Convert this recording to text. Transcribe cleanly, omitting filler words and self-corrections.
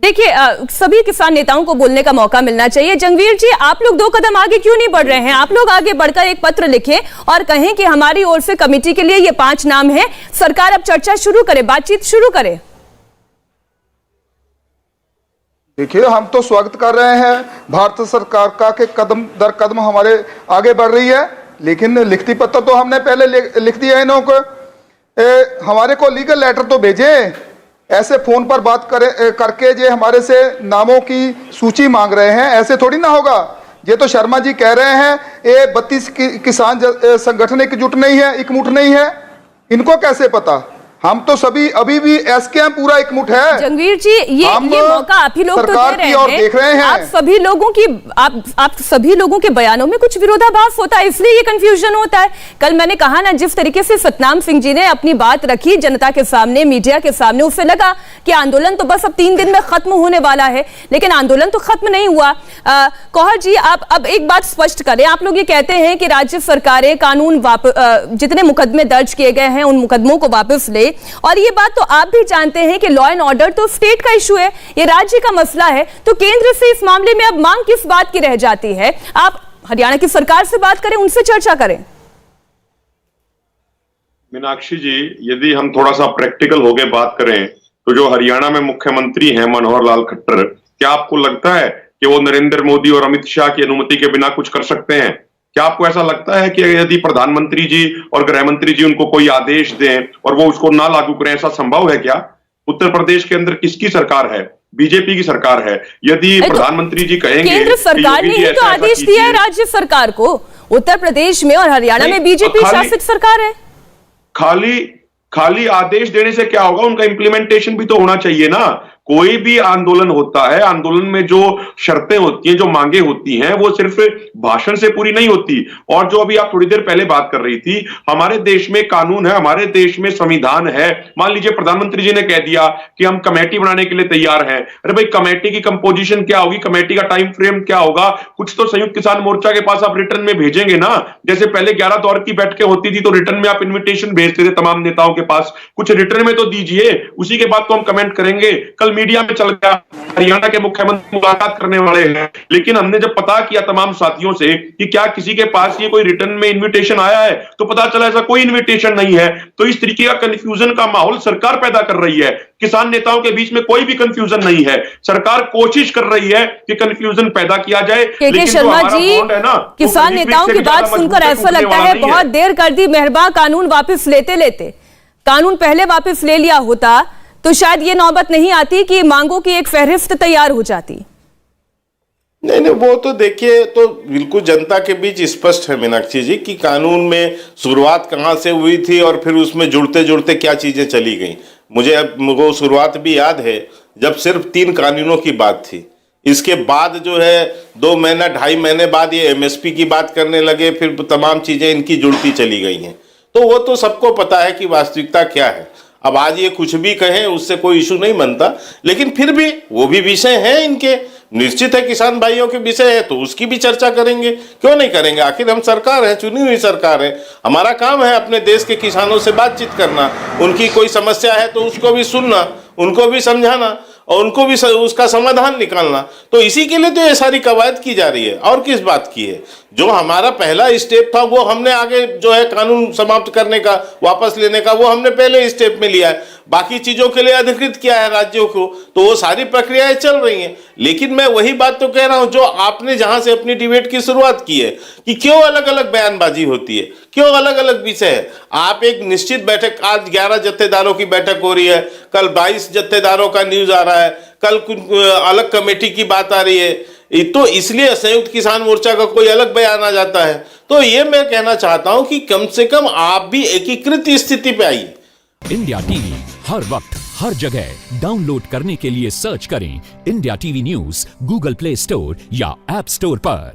देखिए, सभी किसान नेताओं को बोलने का मौका मिलना चाहिए। जंगवीर जी, आप लोग 2 कदम आगे क्यों नहीं बढ़ रहे हैं? आप लोग आगे बढ़कर एक पत्र लिखें और कहें कि हमारी ओर से कमेटी के लिए ये 5 नाम हैं, सरकार अब चर्चा शुरू करे, बातचीत शुरू करे। देखिए, हम तो स्वागत कर रहे हैं भारत सरकार का कि कदम दर कदम हमारे आगे बढ़ रही है, लेकिन लिखती पत्र तो हमने पहले लिख दिया है इन्हों को। हमारे को लीगल लेटर तो भेजे, ऐसे फोन पर बात करके जे हमारे से नामों की सूची मांग रहे हैं, ऐसे थोड़ी ना होगा। ये तो शर्मा जी कह रहे हैं ये 32 किसान संगठन एकजुट नहीं है, एकमुठ नहीं है। इनको कैसे पता? हम तो सभी अभी भी एसकेएम पूरा एकमुठ है। जंगवीर जी, ये मौका आप ही लोग तो दे रहे हैं। आप सभी लोगों के बयानों में कुछ विरोधाभास होता है, इसलिए ये कंफ्यूजन होता है। कल मैंने कहा ना, जिस तरीके से सतनाम सिंह जी ने अपनी बात रखी जनता के सामने, मीडिया के सामने, उससे लगा कि आंदोलन तो बस अब 3 दिन में खत्म होने वाला है, लेकिन आंदोलन तो खत्म नहीं हुआ। कौहर जी, आप अब एक बात स्पष्ट करें। आप लोग ये कहते हैं कि राज्य सरकारें कानून जितने मुकदमे दर्ज किए गए हैं उन मुकदमों को वापस ले, और ये बात तो आप भी जानते हैं कि लॉ एंड ऑर्डर तो स्टेट का इशू है, ये राज्य का मसला है, तो केंद्र से इस मामले में अब मांग किस बात की रह जाती है? आप हरियाणा की सरकार से बात करें, उनसे चर्चा करें। मीनाक्षी जी, यदि हम थोड़ा सा प्रैक्टिकल होके बात करें तो जो हरियाणा में मुख्यमंत्री हैं मनोहर लाल खट्टर, क्या आपको लगता है कि वो नरेंद्र मोदी और अमित शाह की अनुमति के बिना कुछ कर सकते हैं? क्या आपको ऐसा लगता है कि यदि प्रधानमंत्री जी और गृह मंत्री जी उनको कोई आदेश दें और वो उसको ना लागू करें, ऐसा संभव है क्या? उत्तर प्रदेश के अंदर किसकी सरकार है? बीजेपी की सरकार है। यदि प्रधानमंत्री जी कहेंगे, केंद्र सरकार ने ही तो आदेश दिया है राज्य सरकार को। उत्तर प्रदेश में और हरियाणा में बीजेपी शासित सरकार है। खाली आदेश देने से क्या होगा? उनका इंप्लीमेंटेशन भी तो होना चाहिए ना। कोई भी आंदोलन होता है, आंदोलन में जो शर्तें होती हैं, जो मांगे होती हैं, वो सिर्फ भाषण से पूरी नहीं होती। और जो अभी आप थोड़ी देर पहले बात कर रही थी, हमारे देश में कानून है, हमारे देश में संविधान है। मान लीजिए प्रधानमंत्री जी ने कह दिया कि हम कमेटी बनाने के लिए तैयार हैं। अरे भाई, कमेटी की कंपोजिशन क्या होगी, कमेटी का टाइम फ्रेम क्या होगा? कुछ तो संयुक्त किसान मोर्चा के पास आप रिटर्न में भेजेंगे ना। जैसे पहले 11 दौर की बैठकें होती थी तो रिटर्न में आप इन्विटेशन भेजते थे तमाम नेताओं के पास, कुछ रिटर्न में तो दीजिए, उसी के बाद तो हम कमेंट करेंगे। कल मीडिया में चल गया हरियाणा के मुख्यमंत्री मुलाकात करने वाले हैं, लेकिन हमने जब पता किया तमाम साथियों से कि क्या किसी के पास ये कोई रिटर्न में इनविटेशन आया है, तो पता चला ऐसा कोई इनविटेशन नहीं है। तो इस तरीके का कंफ्यूजन का माहौल सरकार पैदा कर रही है। किसान नेताओं के बीच में कोई भी कंफ्यूजन नहीं है। सरकार कोशिश कर रही है कि कंफ्यूजन पैदा किया जाए। लेकिन शर्मा जी, किसान नेताओं की बात सुनकर ऐसा लगता है बहुत देर कर दी मेहरबान। कानून वापस लेते लेते, कानून पहले वापस ले लिया होता तो शायद ये नौबत नहीं आती कि मांगों की एक फहरिस्त तैयार हो जाती। नहीं, वो तो देखिए, तो बिल्कुल जनता के बीच स्पष्ट है मीनाक्षी जी कि कानून में शुरुआत कहाँ से हुई थी और फिर उसमें जुड़ते जुड़ते क्या चीजें चली गई। मुझे अब वो शुरुआत भी याद है जब सिर्फ 3 कानूनों की बात थी। इसके बाद जो है 2 महीना 2.5 महीने बाद ये एमएसपी की बात करने लगे, फिर तमाम चीजें इनकी जुड़ती चली गई हैं। तो वो तो सबको पता है कि वास्तविकता क्या है। अब आज ये कुछ भी कहें उससे कोई इशू नहीं बनता, लेकिन फिर भी वो भी विषय हैं इनके, निश्चित है किसान भाइयों के विषय है तो उसकी भी चर्चा करेंगे। क्यों नहीं करेंगे? आखिर हम सरकार है, चुनी हुई सरकार है। हमारा काम है अपने देश के किसानों से बातचीत करना, उनकी कोई समस्या है तो उसको भी सुनना, उनको भी समझाना और उनको भी उसका समाधान निकालना। तो इसी के लिए तो ये सारी कवायद की जा रही है। और किस बात की है? जो हमारा पहला स्टेप था वो हमने आगे जो है कानून समाप्त करने का, वापस लेने का, वो हमने पहले स्टेप में लिया है। बाकी चीजों के लिए अधिकृत किया है राज्यों को, तो वो सारी प्रक्रियाएं चल रही हैं। लेकिन मैं वही बात तो कह रहा हूं जो आपने जहां से अपनी डिबेट की शुरुआत की है कि क्यों अलग अलग बयानबाजी होती है, क्यों अलग अलग विषय है। आप एक निश्चित बैठक, आज 11 जत्थेदारों की बैठक हो रही है, कल 22 जत्थेदारों का न्यूज आ रहा है, कल अलग कमेटी की बात आ रही है, तो इसलिए संयुक्त किसान मोर्चा का कोई अलग बयान आ जाता है। तो ये मैं कहना चाहता हूं कि कम से कम आप भी एकीकृत स्थिति पे आइए। इंडिया टीवी हर वक्त हर जगह डाउनलोड करने के लिए सर्च करें India TV news Google play store या ऐप स्टोर पर।